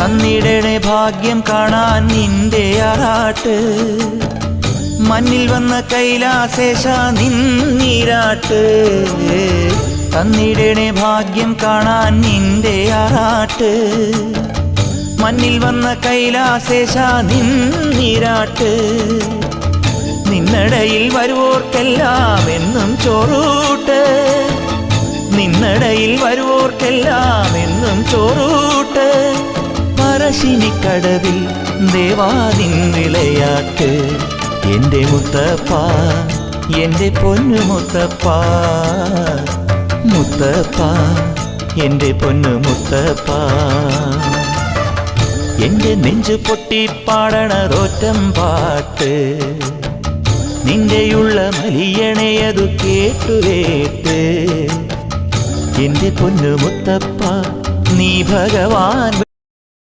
തന്നിടണേ ഭാഗ്യം കാണാൻ നിന്റെ ആറാട്ട് മണ്ണിൽ വന്ന കൈലാസേശ നിന്നീരാട്ട് തന്നിടണേ ഭാഗ്യം കാണാൻ നിന്റെ ആറാട്ട് മണ്ണിൽ വന്ന കൈലാസേശ നിന്നീരാട്ട് നിന്നടയിൽ വരുവോർക്കെല്ലാം എന്നും ചോറൂട്ട് നിന്നടയിൽ വരുവോർക്കെല്ലാം എന്നും ചോറൂട്ട് പറശ്ശിനിക്കടവിൽ ദേവാദിൻ വിളയാട്ട് എൻ്റെ മുത്തപ്പ എൻ്റെ പൊന്നു മുത്തപ്പ മുത്തപ്പ എൻ്റെ പൊന്നു മുത്തപ്പ എൻ്റെ നെഞ്ചു പൊട്ടി പാടണതൊറ്റം പാട്ട് നിന്റെയുള്ള മലിയണയതു കേട്ടുകേട്ട് എൻ്റെ പൊന്നു മുത്തപ്പ നീ ഭഗവാൻ